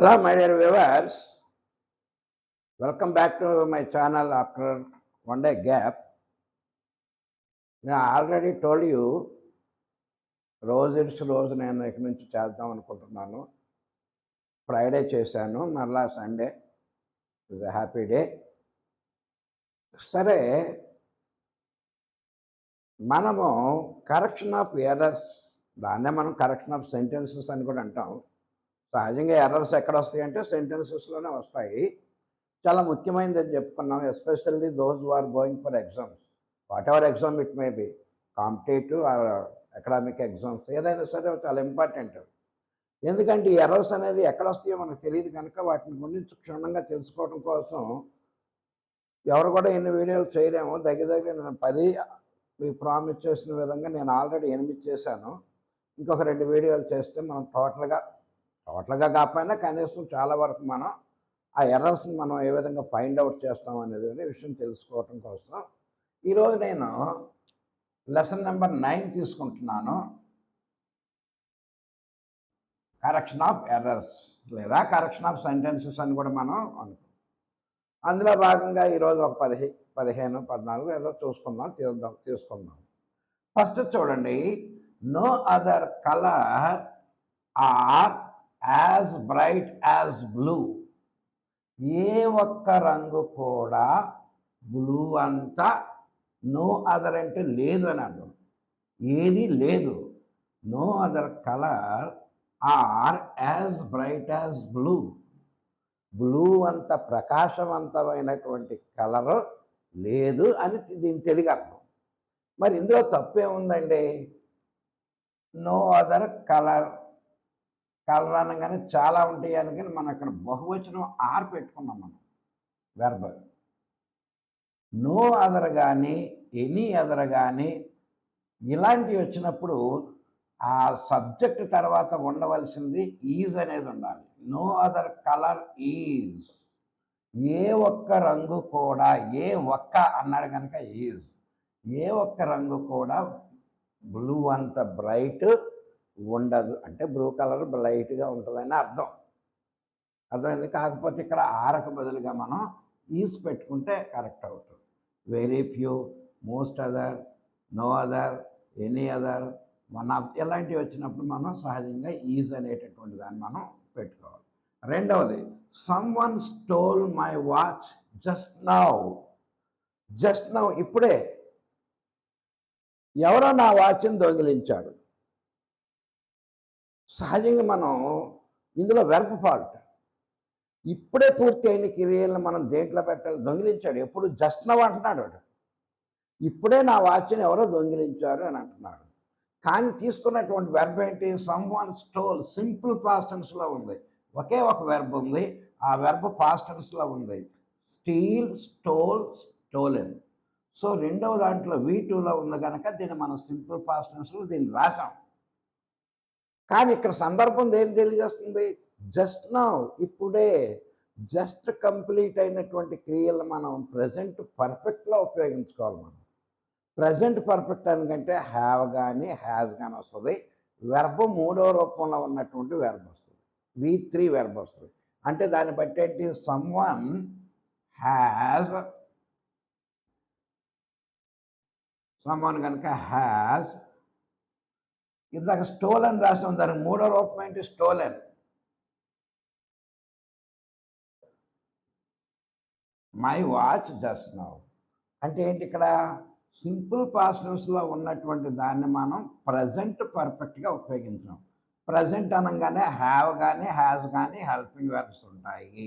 Hello, my dear viewers. Welcome back to my channel after one day gap. I already told you, రోజు నేను ఇక్కడి నుంచి చేద్దాం అనుకుంటున్నాను. ఫ్రైడే చేశాను, మరలా Sunday is a happy day. సరే, మనము కరెక్షన్ ఆఫ్ ఎర్రర్స్, దాన్నే మనం కరెక్షన్ ఆఫ్ సెంటెన్సెస్ అని కూడా అంటాం. సహజంగా ఎర్రర్స్ ఎక్కడ వస్తాయి అంటే సెంటెన్సెస్లోనే వస్తాయి. చాలా ముఖ్యమైనదని చెప్పుకున్నాం, especially those who are going for exams, whatever exam it may be, competitive or academic exams, ఏదైనా సరే చాలా ఇంపార్టెంట్. ఎందుకంటే ఈ ఎర్రర్స్ అనేది ఎక్కడ వస్తాయో మనకు తెలియదు కనుక వాటిని గురించి క్షుణ్ణంగా తెలుసుకోవడం కోసం ఎవరు కూడా ఎన్ని వీడియోలు చేయలేము. దగ్గర నేను 10 మీకు ప్రామిస్ చేసిన విధంగా నేను ఆల్రెడీ 8 చేశాను. ఇంకొక 2 వీడియోలు చేస్తే మనం టోటల్గా కాకపోయినా కనీసం చాలా వరకు మనం ఆ ఎర్రర్స్ని మనం ఏ విధంగా ఫైండ్ అవుట్ చేస్తాం అనేది విషయం తెలుసుకోవటం కోసం ఈరోజు నేను లెసన్ నెంబర్ 9 తీసుకుంటున్నాను. కరెక్షన్ ఆఫ్ ఎర్రర్స్ లేదా కరెక్షన్ ఆఫ్ సెంటెన్సెస్ అని కూడా మనం అనుకుంటాం. అందులో భాగంగా ఈరోజు ఒక 15, 14 ఏదో తీసుకుందాం. ఫస్ట్ చూడండి, no other colour are as bright as blue. ఏ ఒక్క రంగు కూడా బ్లూ అంతా, నో అదర్ అంటే లేదు అని అర్థం, ఏది లేదు. No other colour are as bright as blue. Blue అంత ప్రకాశవంతమైనటువంటి కలరు లేదు అని దీని తెలుగు అర్థం. మరి ఇందులో తప్పేముందండి? నో అదర్ కలర్ అనగానే చాలా ఉంటాయి అనగానే మనం అక్కడ బహువచనం ఆర్ పెట్టుకున్నాం. మనం వెర్బ్ నో అదర్ కానీ ఎనీ అదర్ కానీ ఇలాంటివి వచ్చినప్పుడు ఆ సబ్జెక్ట్ తర్వాత ఉండవలసింది ఈజ్ అనేది ఉండాలి. No other colour is. ఏ ఒక్క రంగు కూడా, ఏ ఒక్క అన్నాడు కనుక ఈజ్. ఏ ఒక్క రంగు కూడా బ్లూ అంత బ్రైట్ ఉండదు, అంటే బ్లూ కలర్ లైట్గా ఉంటుందని అర్థం. అర్థమైంది. కాకపోతే ఇక్కడ ఆరకు బదులుగా మనం ఈజ్ పెట్టుకుంటే కరెక్ట్ అవుతుంది. Very few, most other, no other, any other, one of, ఇలాంటివి వచ్చినప్పుడు మనం సహజంగా ఈజ్ అనేటటువంటి దాన్ని మనం పెట్టుకోవాలి. రెండవది, some one stole my watch just now. Just now, ఇప్పుడే ఎవరో నా వాచ్ని దొంగిలించాడు. సహజంగా మనం ఇందులో వెర్బ్ ఫాల్ట్, ఇప్పుడే పూర్తి అయిన క్రియలను మనం దేంట్లో పెట్టాలి? దొంగిలించాడు. ఎప్పుడు? జస్ట్ నౌ అంటున్నాడు వాడు. ఇప్పుడే నా వాచ్ని ఎవరో దొంగిలించారు అని అంటున్నాడు. కానీ తీసుకున్నటువంటి వెర్బ్ ఏంటి? Someone stole. Simple past టెన్స్లో ఉంది. ఒకే ఒక వెర్బ్ ఉంది, ఆ వెర్బ్ పాస్ట్ టెన్స్లో ఉంది. Steel, stole, stolen. సో రెండవ దాంట్లో V2లో ఉంది కనుక దీన్ని మనం సింపుల్ పాస్ట్ టెన్స్లో దీన్ని రాసాం. కానీ ఇక్కడ సందర్భం దేని తెలియజేస్తుంది? జస్ట్ నౌ, ఇప్పుడే. జస్ట్ కంప్లీట్ అయినటువంటి క్రియలు మనం ప్రజెంట్ పర్ఫెక్ట్లో ఉపయోగించుకోవాలి. మనం ప్రజెంట్ పర్ఫెక్ట్ అనుకంటే హ్యావ్ కానీ హ్యాజ్ కానీ వస్తుంది. వెర్బ్ మూడో రూపంలో ఉన్నటువంటి వెర్బ్ వస్తుంది, V3 వెర్బ్ వస్తుంది. అంటే దాన్ని బట్టి ఏంటి? Some one has, some one కనుక హ్యాజ్, ఇందాక స్టోలెన్ రాసాం, దానికి మూడో రూపం ఏంటి? Stolen. My watch just now అంటే ఏంటి? ఇక్కడ సింపుల్ పాస్ట్ టెన్స్లో ఉన్నటువంటి దాన్ని మనం ప్రజెంట్ పర్ఫెక్ట్గా ఉపయోగించాం. ప్రజెంట్ అనగానే హ్యావ్ కానీ హ్యాజ్ కానీ హెల్పింగ్ వెర్బ్స్ ఉంటాయి.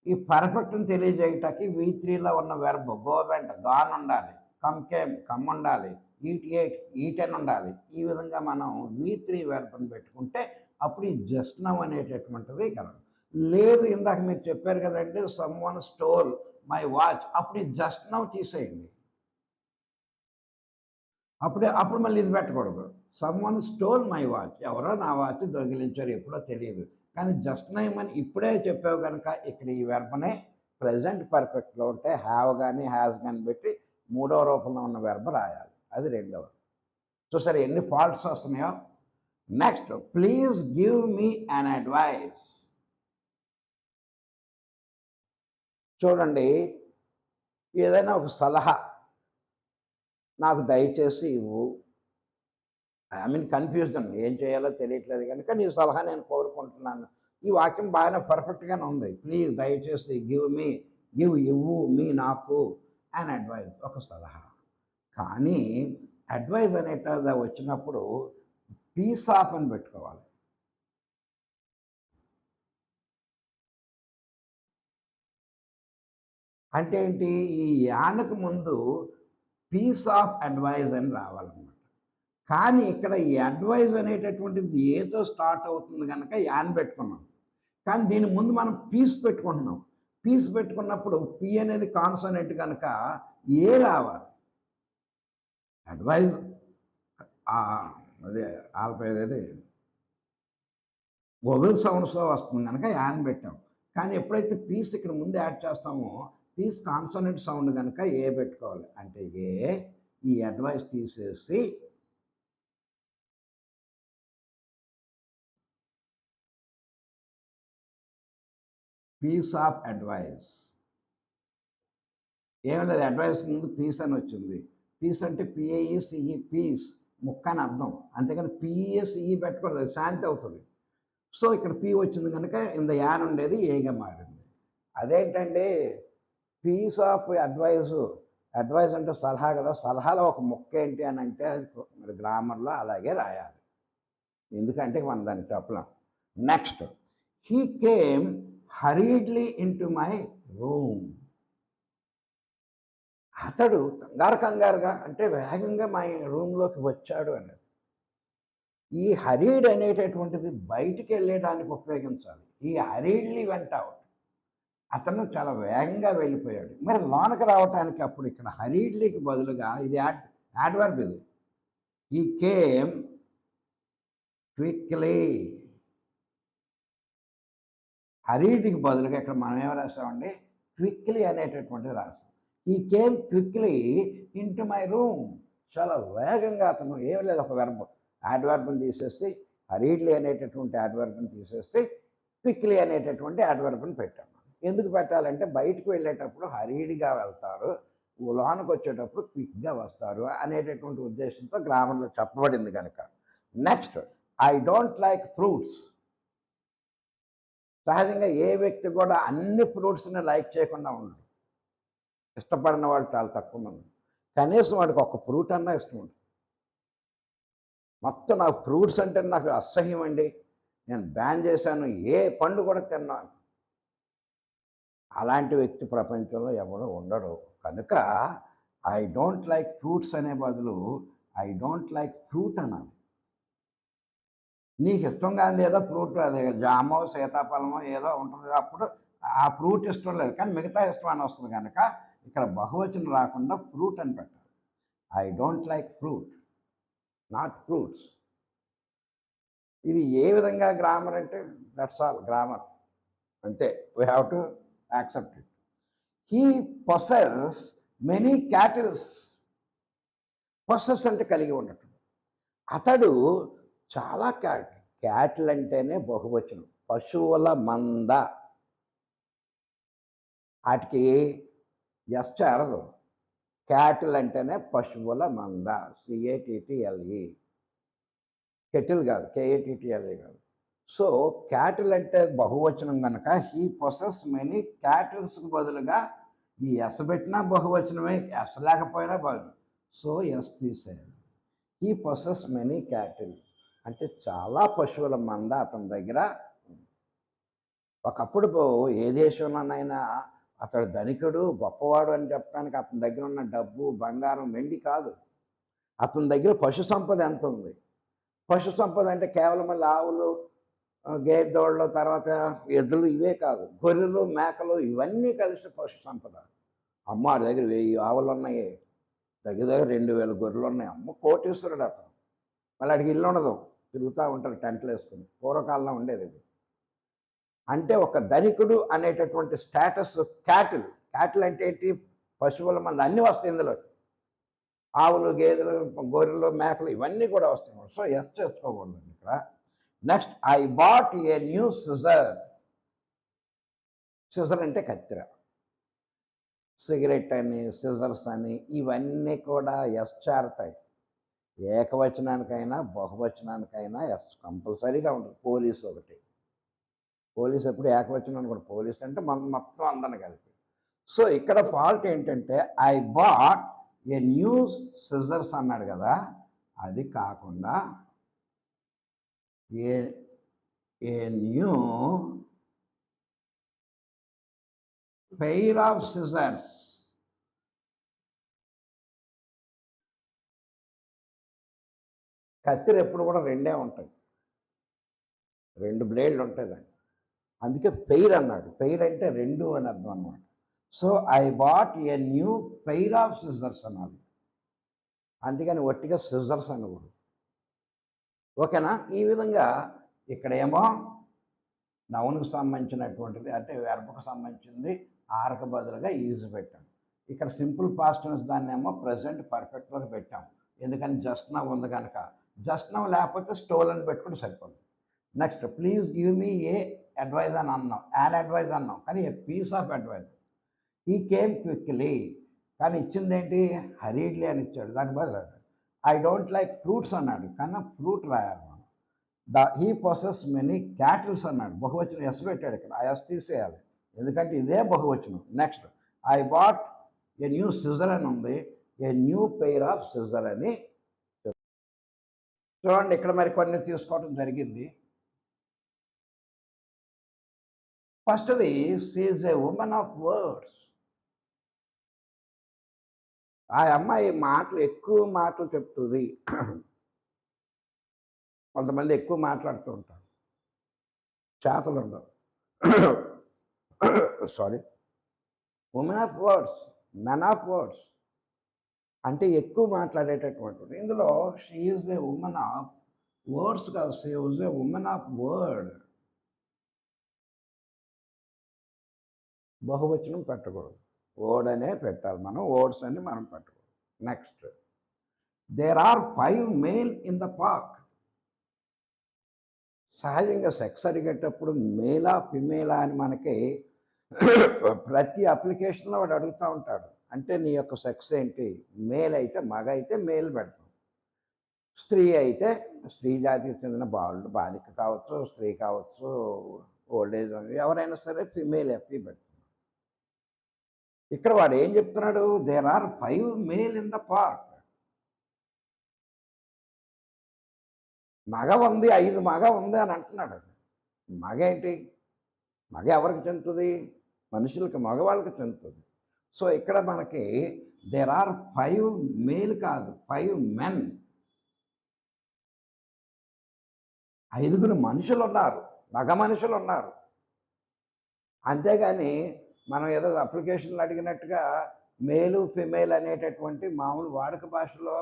ఈ పర్ఫెక్ట్ని తెలియజేయటానికి V3లో ఉన్న వెర్బ్ గో వెంట, గాన్ ఉండాలి. కమ్ కేమ్, కమ్ ఉండాలి. ఈట్ ఏట్, ఈటెన్ ఉండాలి. ఈ విధంగా మనం V3 వెర్బ్ని పెట్టుకుంటే అప్పుడు ఈ జస్ట్ నౌ అనేటటువంటిది కరెక్ట్. లేదు, ఇందాక మీరు చెప్పారు కదండి, some one stole my watch, అప్పుడు ఈ జస్ట్ నౌ తీసేయండి. అప్పుడు మళ్ళీ ఇది పెట్టకూడదు. Some one stole my watch, ఎవరో నా వాచ్ దొంగిలించారు, ఎప్పుడో తెలియదు. కానీ జస్ట్ నౌ అని ఇప్పుడే చెప్పావు కనుక ఇక్కడ ఈ వెర్బనే ప్రజెంట్ పర్ఫెక్ట్లో ఉంటే హ్యావ్ కానీ హ్యాజ్ కానీ పెట్టి మూడో రూపంలో ఉన్న వెర్బ్ రాయాలి. అది రెండవది. చూసారు ఎన్ని ఫాల్ట్స్ వస్తున్నాయో. Next, please give me an advice. చూడండి, ఏదైనా ఒక సలహా నాకు దయచేసి ఇవ్వు. కన్‌ఫ్యూజ్డ్ ఏం చేయాలో తెలియట్లేదు గనుక నీ సలహా నేను కోరుకుంటున్నాను. ఈ వాక్యం బాగానే పర్ఫెక్ట్‌గానే ఉంది. ప్లీజ్ దయచేసి ఇవ్వు నాకు అన్ అడ్వైస్ ఒక సలహా. కానీ అడ్వైస్ అనేటది వచ్చినప్పుడు పీస్ ఆఫ్ అని పెట్టుకోవాలి. అంటే ఏంటి? ఈ యానకు ముందు పీస్ ఆఫ్ అడ్వైస్ అని రావాలన్నమాట. కానీ ఇక్కడ ఈ అడ్వైస్ అనేటటువంటిది ఏతో స్టార్ట్ అవుతుంది గనక యాన్ పెట్టుకున్నాం. కానీ దీని ముందు మనం పీస్ పెట్టుకుంటున్నాం. పీస్ పెట్టుకున్నప్పుడు పి అనేది కాన్సోనెంట్ కనుక ఏ రావాలి. అడ్వైజ్ అదే ఆల్పేది వొవెల్ సౌండ్స్‌తో వస్తుంది గనక యాన్ పెట్టాం. కానీ ఎప్పుడైతే పీస్ ఇక్కడ ముందు యాడ్ చేస్తామో పీస్ కాన్సోనెంట్ సౌండ్ గనక ఏ పెట్టుకోవాలి. అంటే ఈ అడ్వైస్ తీసేసి పీస్ ఆఫ్ అడ్వైస్. ఏం లేదు, అడ్వైస్ ముందు పీస్ అని వచ్చింది. పీస్ అంటే పిఏఈసిఈ పీస్ ముక్క అని అర్థం. అంతేగాని పిఈఎస్ఈ పెట్టకూడదు, అది శాంతి అవుతుంది. సో ఇక్కడ పి వచ్చింది కనుక ఇంత యాన్ ఉండేది ఏగా మారింది. అదేంటండి పీస్ ఆఫ్ అడ్వైజ్ అంటే సలహా కదా, సలహాలో ఒక ముక్క ఏంటి అని అంటే అది మరి గ్రామర్లో అలాగే రాయాలి. ఎందుకంటే మనం దాన్ని చెప్పలేం. Next, he came హరీడ్లీ into my room. అతడు కంగారుగా అంటే వేగంగా మా రూమ్లోకి వచ్చాడు అనేది. ఈ హరీడ్ అనేటటువంటిది బయటికి వెళ్ళడానికి ఉపయోగించాలి. ఈ హరీడ్లీ వెంట అవుట్, అతను చాలా వేగంగా వెళ్ళిపోయాడు. మరి లోనకి రావటానికి అప్పుడు ఇక్కడ హరీడ్లీకి బదులుగా ఇది యాడ్వర్బ్ ఇది. ఈ కేమ్ క్విక్లీ. హరీడ్కి బదులుగా ఇక్కడ మనం ఏం రాసామండి? క్విక్లీ అనేటటువంటిది రాసాం. ఈ came quickly into my room. చాలా వేగంగా అతను ఏం లేదు, ఒక వెర్బ్ యాడ్వర్బ్ని తీసేసి హరీడ్లీ అనేటటువంటి యాడ్వర్బ్ని తీసేసి క్విక్లీ అనేటటువంటి యాడ్వర్బ్ని పెట్టాము. ఎందుకు పెట్టాలంటే బయటకు వెళ్ళేటప్పుడు హరీడ్గా వెళ్తారు, లోనికి వచ్చేటప్పుడు క్విక్గా వస్తారు అనేటటువంటి ఉద్దేశంతో గ్రామర్లో చెప్పబడింది కనుక. Next, I don't like fruits. సహజంగా ఏ వ్యక్తి కూడా అన్ని ఫ్రూట్స్ని లైక్ చేయకుండా ఉండడు. ఇష్టపడిన వాళ్ళు చాలా తక్కువ మంది. కనీసం వాడికి ఒక ఫ్రూట్ అన్నా ఇష్టం ఉంటుంది. మొత్తం నాకు ఫ్రూట్స్ అంటే నాకు అసహ్యం అండి, నేను బ్యాన్ చేశాను, ఏ పండు కూడా తిన్నాను, అలాంటి వ్యక్తి ప్రపంచంలో ఎవరు ఉండడు. కనుక ఐ డోంట్ లైక్ ఫ్రూట్స్ అనే బదులు ఐ డోంట్ లైక్ ఫ్రూట్ అనాలి. నీకు ఇష్టం కాని ఏదో ఫ్రూట్, అది జామో సీతాఫలమో ఏదో ఉంటుంది, అప్పుడు ఆ ఫ్రూట్ ఇష్టం లేదు కానీ మిగతా ఇష్టం అని వస్తుంది కనుక ఇక్కడ బహువచనం రాకుండా ఫ్రూట్ అని పెట్టాలి. I don't like fruit, not fruits. ఇది ఏ విధంగా గ్రామర్ అంటే దట్స్ ఆల్ గ్రామర్, అంతే. We have to accept it. He possess many cattles. Possess అంటే కలిగి ఉండటం. అతడు చాలా క్యాటిల్ అంటేనే బహువచనం, పశువుల మంద. వాటికి ఎస్ చేరదు. క్యాటిల్ అంటేనే పశువుల మంద, సిఏటిటిఎల్ఈ. కెటిల్ కాదు, కేఏటిటిఎల్ఈ కాదు. సో క్యాటిల్ అంటే బహువచనం కనుక హీ పొసెస్ మెనీ క్యాటిల్స్కి బదులుగా ఈ ఎస్ పెట్టినా బహువచనమే, ఎస్ లేకపోయినా బదులు. సో ఎస్ తీసేయాలి. హీ పొసెస్ మెనీ క్యాటిల్ అంటే చాలా పశువుల మంద అతని దగ్గర. ఒకప్పుడు ఏ దేశంలోనైనా అతడు ధనికుడు గొప్పవాడు అని చెప్పడానికి అతని దగ్గర ఉన్న డబ్బు బంగారం వెండి కాదు, అతని దగ్గర పశు సంపద ఎంత ఉంది. పశు సంపద అంటే కేవలం మళ్ళీ ఆవులు గేదెళ్ళు తర్వాత ఎద్దులు ఇవే కాదు, గొర్రెలు మేకలు ఇవన్నీ కలిసి పశు సంపద. అమ్మ వాడి దగ్గర 1000 ఆవులు ఉన్నాయి, దగ్గర 2000 గొర్రెలు ఉన్నాయి. అమ్మ కోటీశ్వరుడు అతను. మళ్ళీ అడిగి ఇల్లు ఉండదు, తిరుగుతూ ఉంటారు టెంట్లు వేసుకుని. పూర్వకాలంలో ఉండేది ఇది. అంటే ఒక ధనికుడు అనేటటువంటి స్టేటస్. క్యాటిల్ అంటే ఏంటి? పశువుల మంద అన్నీ వస్తాయి ఇందులో, ఆవులు గేదెలు గొర్రెలు మేకలు ఇవన్నీ కూడా వస్తాయి. సో ఎస్ చేసుకోకూడదు ఇక్కడ. Next, I bought a new scissor. Scissor అంటే కత్తిర. సిగరెట్ అని, సిజర్స్ అని ఇవన్నీ కూడా ఎస్ చేరతాయి. ఏకవచనానికైనా, బహువచనానికైనా ఎస్ కంపల్సరీగా ఉంటుంది. పోలీస్ ఒకటి. పోలీస్ ఎప్పుడు ఏకవచనం కూడా పోలీస్ అంటే మొత్తం అందరిని కలిపి. సో ఇక్కడ ఫాల్ట్ ఏంటంటే I bought a new scissors అన్నాడు కదా, అది కాకుండా a a new pair of scissors. కత్తిరి ఎప్పుడు కూడా రెండే ఉంటాయి, 2 బ్లేడ్లు ఉంటాయి దాన్ని. అందుకే పెయిర్ అన్నాడు. పెయిర్ అంటే 2 అని అర్థం అనమాట. So I bought a new pair of scissors అనాలి. అందుకని ఒట్టిగా సిజర్స్ అనకూడదు. ఓకేనా? ఈ విధంగా ఇక్కడేమో నౌన్కు సంబంధించినటువంటిది అంటే వెర్బ్కు సంబంధించింది ఆర్కు బదులుగా ఈజ్ పెట్టాం. ఇక్కడ సింపుల్ పాస్ట్ టెన్స్ దాన్ని ఏమో ప్రజెంట్ పర్ఫెక్ట్గా పెట్టాం. ఎందుకని జస్ట్ నౌ ఉంది కనుక. జస్ట్ నౌ లేకపోతే స్టోలన్ పెట్టుకుంటే సరిపోతుంది. Next please give me a advice అని అన్నాం, యాన్ అడ్వైజ్ అన్నాం, కానీ ఏ పీస్ ఆఫ్ అడ్వైజ్. ఈ కేమ్ క్విక్లీ, కానీ ఇచ్చింది ఏంటి, హరీడ్లీ అని ఇచ్చాడు. దాని బదులు ఐ డోంట్ లైక్ ఫ్రూట్స్ అన్నాడు, కానీ ఫ్రూట్ రాయాలి మనం. హీ పొసెస్ మెనీ క్యాటిల్స్ అన్నాడు, బహువచనం ఎస్ పెట్టాడు. ఇక్కడ ఆ ఎస్ తీసేయాలి, ఎందుకంటే ఇదే బహువచనం. Next I bought a new scissor అని ఉంది, a new pair of scissor అని. చూడండి ఇక్కడ మరి కొన్ని తీసుకోవడం జరిగింది. ఫస్ట్ది she is a woman of words. ఆ అమ్మాయి ఎక్కువ మాటలు చెప్తుంది. కొంతమంది ఎక్కువ మాట్లాడుతూ ఉంటారు, చేతలు ఉండవు. Sorry, women of words, men of words అంటే ఎక్కువ మాట్లాడేటటువంటి. ఇందులో she is a woman of words కాదు, she is a woman of word. బహువచనం పెట్టకూడదు, వర్డ్ అనే పెట్టాలి మనం, వర్డ్స్ అని మనం పెట్టకూడదు. Next there are 5 male in the park. సహజంగా సెక్స్ అడిగేటప్పుడు మేలా ఫిమేలా అని మనకి ప్రతి అప్లికేషన్లో వాడు అడుగుతూ ఉంటాడు. అంటే నీ యొక్క సెక్స్ ఏంటి, మేల్ అయితే మగ అయితే మేల్ పెడతాం, స్త్రీ అయితే స్త్రీ జాతికి చెందిన బాలిక కావచ్చు, స్త్రీ కావచ్చు, ఓల్డేజ్ ఎవరైనా సరే ఫిమేల్ ఎఫ్ఈ పెడతాం. ఇక్కడ వాడు ఏం చెప్తున్నాడు, there are 5 male in the park. మగ ఉంది, 5 మగ ఉంది అని అంటున్నాడు. మగ ఏంటి, మగ ఎవరికి చెందుతుంది, మనుషులకి, మగవాళ్ళకి చెందుతుంది. సో ఇక్కడ మనకి దేర్ ఆర్ 5 మేల్ కాదు, 5 మెన్. 5 మనుషులు ఉన్నారు, మగ మనుషులు ఉన్నారు. అంతేగాని మనం ఏదో అప్లికేషన్లు అడిగినట్టుగా మేలు ఫిమేల్ అనేటటువంటి మామూలు వాడుక భాషలో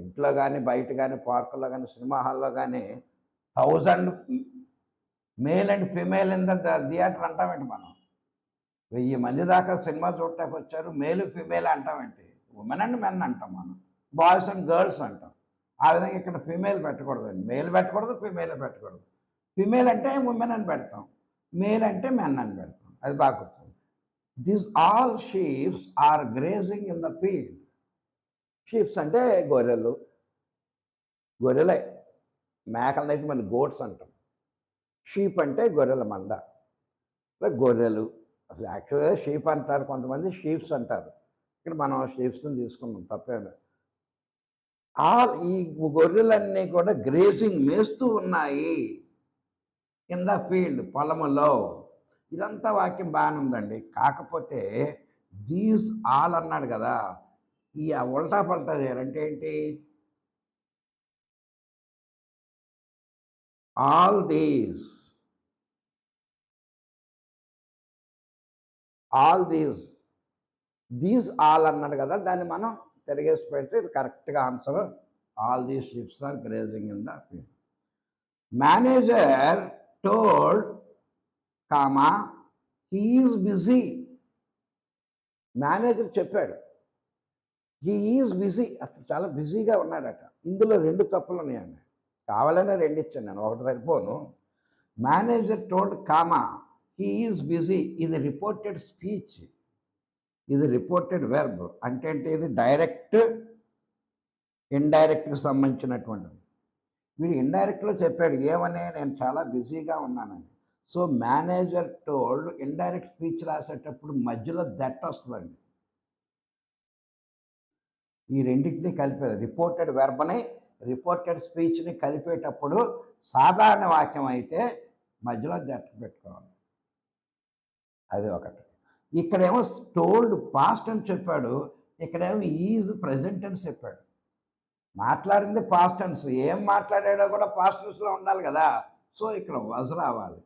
ఇంట్లో కానీ బయట కానీ పార్కుల్లో కానీ సినిమా హాల్లో కానీ 1000 male and female in the theatre అంటామేంటి మనం. 1000 మంది దాకా సినిమా చూడటానికి వచ్చారు, మేలు ఫిమేల్ అంటామేంటి. ఉమెన్ అండ్ మెన్ అంటాం మనం, బాయ్స్ అండ్ గర్ల్స్ అంటాం. ఆ విధంగా ఇక్కడ ఫిమేల్ పెట్టకూడదండి, మేల్ పెట్టకూడదు, ఫిమేల్ పెట్టకూడదు. ఫిమేల్ అంటే ఉమెన్ అని పెడతాం, మేల్ అంటే మెన్ అని పెడతాం. అది బాగా వస్తుంది. This all sheeps are grazing in the field. Sheeps అంటే గొర్రెలు, గొర్రెలే. మేకలనైతే మళ్ళీ గోట్స్ అంటాం. షీప్ అంటే గొర్రెల మంద, గొర్రెలు. అసలు యాక్చువల్గా షీప్ అంటారు, కొంతమంది షీప్స్ అంటారు. ఇక్కడ మనం షీప్స్ని తీసుకున్నాం, తప్పేమి. ఈ గొర్రెలన్నీ కూడా గ్రేజింగ్ మేస్తూ ఉన్నాయి ఇన్ ద ఫీల్డ్, పొలములో. ఇదంతా వాక్యం బాగానే ఉందండి. కాకపోతే దీస్ ఆల్ అన్నాడు కదా, ఈ ఉల్టా పల్టా చేయాలంటే ఏంటి, all these, all these all అన్నాడు కదా, దాన్ని మనం తిరిగేసి పెడితే ఇది కరెక్ట్గా answer. All these ships are grazing in the field. Manager told comma he is busy. Manager చెప్పాడు హీ ఈజ్ బిజీ, అసలు చాలా బిజీగా ఉన్నాడట. ఇందులో 2 తప్పులు ఉన్నాయండి, కావాలనే 2 ఇచ్చాను నేను, ఒకటి సరిపోను. Manager told comma he is busy ఇది రిపోర్టెడ్ స్పీచ్, ఇది రిపోర్టెడ్ వెర్బ్. అంటే ఇది డైరెక్ట్ ఇండైరెక్ట్కి సంబంధించినటువంటిది. వీడు ఇండైరెక్ట్లో చెప్పాడు ఏమని, నేను చాలా బిజీగా ఉన్నానని. So manager told indirect speech రాసేటప్పుడు మధ్యలో దట్ వస్తుందండి. ఈ రెండింటినీ కలిపేది రిపోర్టెడ్ వెర్బ్ని రిపోర్టెడ్ స్పీచ్ని కలిపేటప్పుడు సాధారణ వాక్యం అయితే మధ్యలో దట్ పెట్టుకోవాలి. అది ఒకటి. ఇక్కడేమో టోల్డ్ పాస్ట్ అని చెప్పాడు, ఇక్కడేమో ఈజ్ ప్రెజెంట్ అని చెప్పాడు. మాట్లాడింది పాస్ట్ టెన్స్, ఏం మాట్లాడాడో కూడా పాస్ట్ టెన్స్లో ఉండాలి కదా. సో ఇక్కడ వాజ్ రావాలి.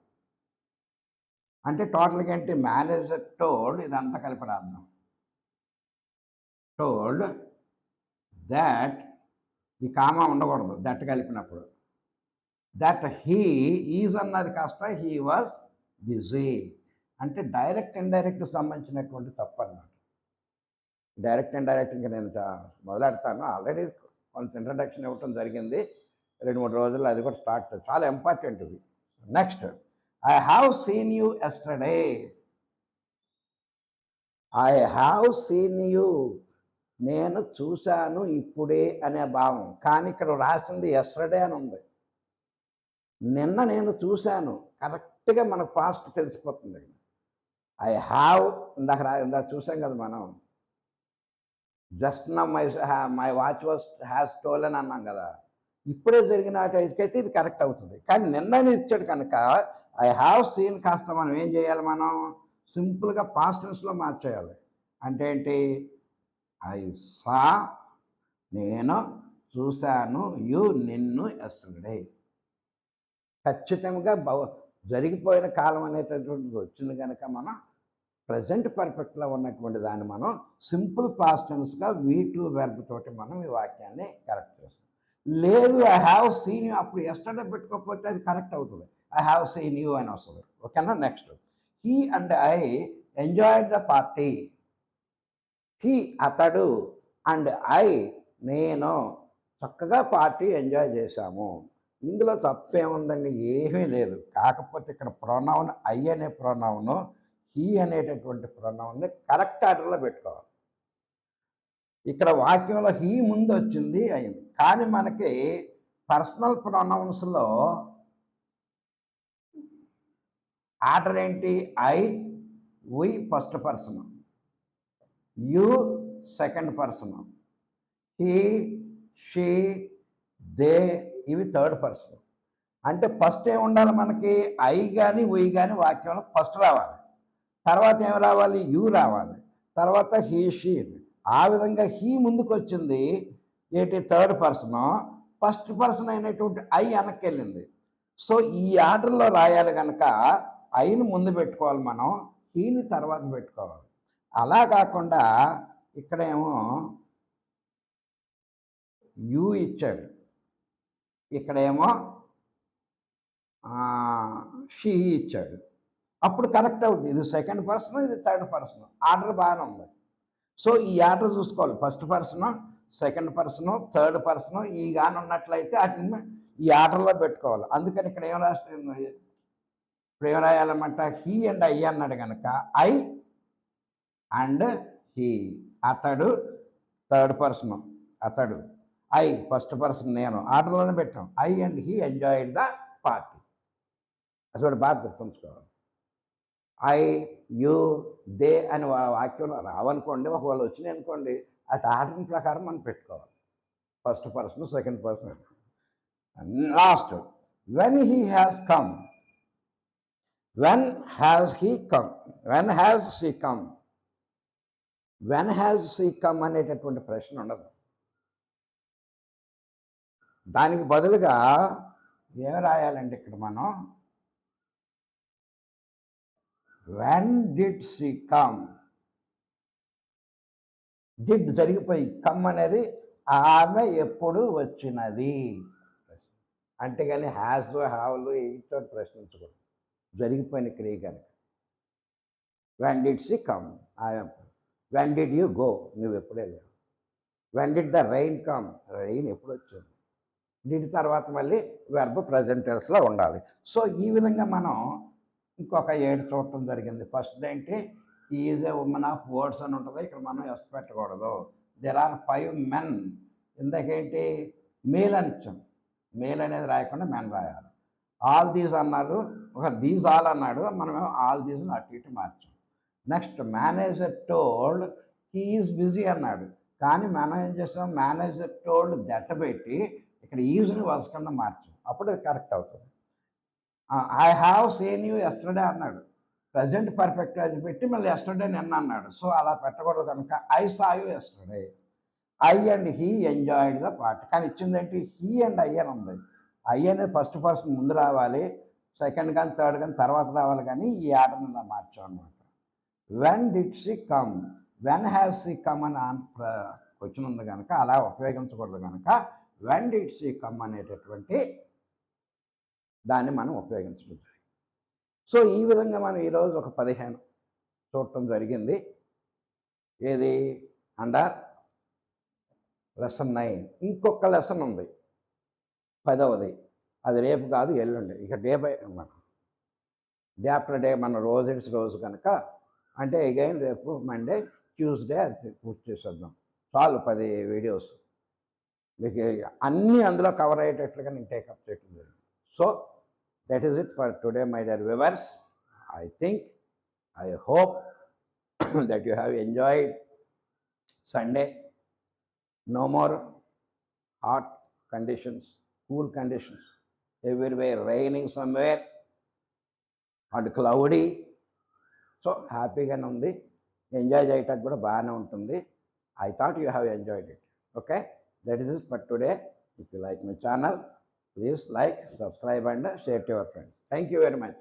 అంటే టోటల్గా ఏంటి, మేనేజర్ టోల్డ్ ఇదంతా కలిపి రాద్దాం. టోల్డ్ దాట్, ఈ కామా ఉండకూడదు దట్ కలిపినప్పుడు. దట్ హీ ఈజ్ అన్నది కాస్త హీ వాజ్ బిజీ. అంటే డైరెక్ట్ ఇండైరెక్ట్ సంబంధించినటువంటి తప్పు అన్నమాట. డైరెక్ట్ ఇండైరెక్ట్ ఇంకా నేను మొదలెడతాను. ఆల్రెడీ కొంత ఇంట్రడక్షన్ ఇవ్వటం జరిగింది, 2-3 రోజుల్లో అది కూడా స్టార్ట్. చాలా ఇంపార్టెంట్ ఇది. Next, I have seen you yesterday. I have seen you, నేను చూశాను ఇప్పుడే అనే భావం. కానీ ఇక్కడ రాసింది ఎస్టర్డే అని ఉంది. నిన్న నేను చూశాను, కరెక్ట్గా మనకు పాస్ట్ తెలిసిపోతుంది. ఐ హ్యావ్ ఇందాక చూసాం కదా మనం, just now my watch has stolen అన్నాం కదా. ఇప్పుడే జరిగిన అయితే ఇది కరెక్ట్ అవుతుంది. కానీ నిన్ననే ఇచ్చాడు కనుక ఐ హ్యావ్ సీన్ కాస్త మనం ఏం చేయాలి, మనం సింపుల్గా పాస్ట్ టెన్స్లో మార్చేయాలి. అంటే ఏంటి, ఐ సా, నేను చూశాను, యు నిన్ను ఎస్టర్డే. ఖచ్చితంగా జరిగిపోయిన కాలం అనేటటువంటిది వచ్చింది కనుక మనం ప్రజెంట్ పర్ఫెక్ట్లో ఉన్నటువంటి దాన్ని మనం సింపుల్ పాస్ట్ టెన్స్గా V2 వెర్బ్ తోటి మనం ఈ వాక్యాన్ని కరెక్ట్ చేస్తాం. లేదు ఐ హ్యావ్ సీన్ యూ, అప్పుడు ఎస్టర్డే పెట్టుకోకపోతే అది కరెక్ట్ అవుతుంది. ఐ హ్యావ్ సీన్ యూ అని వస్తుంది. ఓకేనా. Next, he and I enjoyed the party. He అతడు, అండ్ ఐ నేను చక్కగా పార్టీ ఎంజాయ్ చేశాము. ఇందులో తప్పేముందండి, ఏమీ లేదు. కాకపోతే ఇక్కడ ప్రొనౌన్ ఐ అనే ప్రొనౌను హీ అనేటటువంటి ప్రొనౌన్ని కరెక్ట్ ఆర్డర్లో పెట్టుకోవాలి. ఇక్కడ వాక్యంలో హీ ముందు వచ్చింది అయింది, కానీ మనకి పర్సనల్ ప్రొనౌన్స్లో ఆర్డర్ ఏంటి, I we first person, you second person, he she they ఇవి థర్డ్ పర్సన్. అంటే ఫస్ట్ ఏమి ఉండాలి మనకి, ఐ కానీ ఉయ్ కానీ వాక్యంలో ఫస్ట్ రావాలి. తర్వాత ఏమి రావాలి, యు రావాలి. తర్వాత హీ షీ. ఆ విధంగా హీ ముందుకు వచ్చింది ఏంటి, థర్డ్ పర్సన్. ఫస్ట్ పర్సన్ అయినటువంటి ఐ వెనక్కి వెళ్ళింది. సో ఈ ఆర్డర్లో రాయాలి కనుక ఐని ముందు పెట్టుకోవాలి మనం, హీని తర్వాత పెట్టుకోవాలి. అలా కాకుండా ఇక్కడేమో యు ఇచ్చాడు, ఇక్కడేమో షీ ఇచ్చాడు. అప్పుడు కరెక్ట్ అవుతుంది. ఇది సెకండ్ పర్సన్, ఇది థర్డ్ పర్సన్, ఆర్డర్ బాగానే ఉంది. సో ఈ ఆర్డర్ చూసుకోవాలి, first person, second person, third person ఈ కానీ ఉన్నట్లయితే వాటిని ఈ ఆర్డర్లో పెట్టుకోవాలి. అందుకని ఇక్కడ ఏం రాస్తుంది, ఇప్పుడు ఏం రాయాలన్నమాట, హీ అండ్ ఐ అన్నాడు కనుక ఐ అండ్ హీ. అతడు థర్డ్ పర్సన్, అతడు, ఐ ఫస్ట్ పర్సన్, నేను ఆర్డర్లోనే పెట్టాం. I and he enjoyed the party. అది కూడా బాగా గుర్తుంచుకోవాలి. ఐ యు దే అని వాక్యంలో రావనుకోండి, ఒకవేళ వచ్చినాయి అనుకోండి, అటు ఆర్డర్ ప్రకారం మనం పెట్టుకోవాలి. First person, second person. Last, when he has come. When has he come, when has she come. When has she come అనేటటువంటి ప్రశ్న ఉండదు. దానికి బదులుగా ఏం రాయాలంటే ఇక్కడ మనం when did she come. Did జరిగిపోయి, కమ్ అనేది ఆమె ఎప్పుడు వచ్చినది. అంతేగాని హ్యాస్ హ్యావ్లు ఈతో ప్రశ్నించకూడదు, జరిగిపోయిన క్రియ కనుక. When did she come, when did you go, నువ్వు ఎప్పుడు వెళ్ళావు. When did the rain come, rain ఎప్పుడు వచ్చింది. డిడ్ తర్వాత మళ్ళీ వెర్బ్ ప్రెజెంట్ టెన్స్లో ఉండాలి. సో ఈ విధంగా మనం ఇంకొక 7 చూడటం జరిగింది. ఫస్ట్‌ది ఏంటి, he is a woman of words అని ఉంటుంది. ఇక్కడ మనం ఎస్ పెట్టకూడదు. There are 5 men. ఇందాకేంటి మేల్ అని ఇచ్చాం. మేల్ అనేది రాయకుండా మెన్ రాయాలి. ఆల్ దీస్ అన్నాడు, ఒక దీస్ ఆల్ అన్నాడు, మనమేమో ఆల్ దీస్ అటు ఇటు మార్చాం. Next manager told he is busy అన్నాడు. కానీ మనం ఏం చేస్తాం, మేనేజర్ టోల్డ్ దట్ పెట్టి ఇక్కడ ఈజ్ని వర్స్ కింద మార్చాం. అప్పుడు అది కరెక్ట్ అవుతుంది. I have seen you yesterday అన్నాడు. ప్రజెంట్ పర్ఫెక్ట్ అది పెట్టి మళ్ళీ ఎస్టర్డే నిన్న అన్నాడు. సో అలా పెట్టకూడదు కనుక I saw you yesterday. I and he enjoyed the part. కానీ ఇచ్చిందేంటి, హీ అండ్ ఐ అని ఉంది. ఐ అనేది ఫస్ట్ పర్సన్ ముందు రావాలి, సెకండ్ కానీ థర్డ్ కానీ తర్వాత రావాలి, కానీ ఈ ఆర్డర్ని ఇలా మార్చాం అనమాట. When did she come, when has she come అని క్వశ్చన్ ఉంది కనుక అలా ఉపయోగించకూడదు కనుక వెన్ డిడ్ షీ కమ్ అనేటటువంటి దాన్ని మనం ఉపయోగించడం జరిగింది. సో ఈ విధంగా మనం ఈరోజు ఒక 15 చూడటం జరిగింది. ఏది అండర్ లెసన్ 9. ఇంకొక లెసన్ ఉంది 10వది. అది రేపు కాదు, ఎల్లుండి. ఇక day by day after day మన రోజు కనుక, అంటే అగైన్ రేపు మండే ట్యూస్డే అది పూర్తి చేసేద్దాం. చాలు 10 వీడియోస్ మీకు అన్నీ అందులో కవర్ అయ్యేటట్లుగా నేను టేకప్ చేయడం జరిగింది. So that is it for today, my dear viewers. I hope that you have enjoyed Sunday. No more hot conditions, cool conditions. Everywhere raining somewhere and cloudy. So happy ga undi. Enjoy cheyataki kuda baane untundi. I thought you have enjoyed it. Okay, that is it for today. If you like my channel, please like, subscribe and share to your friends. Thank you very much.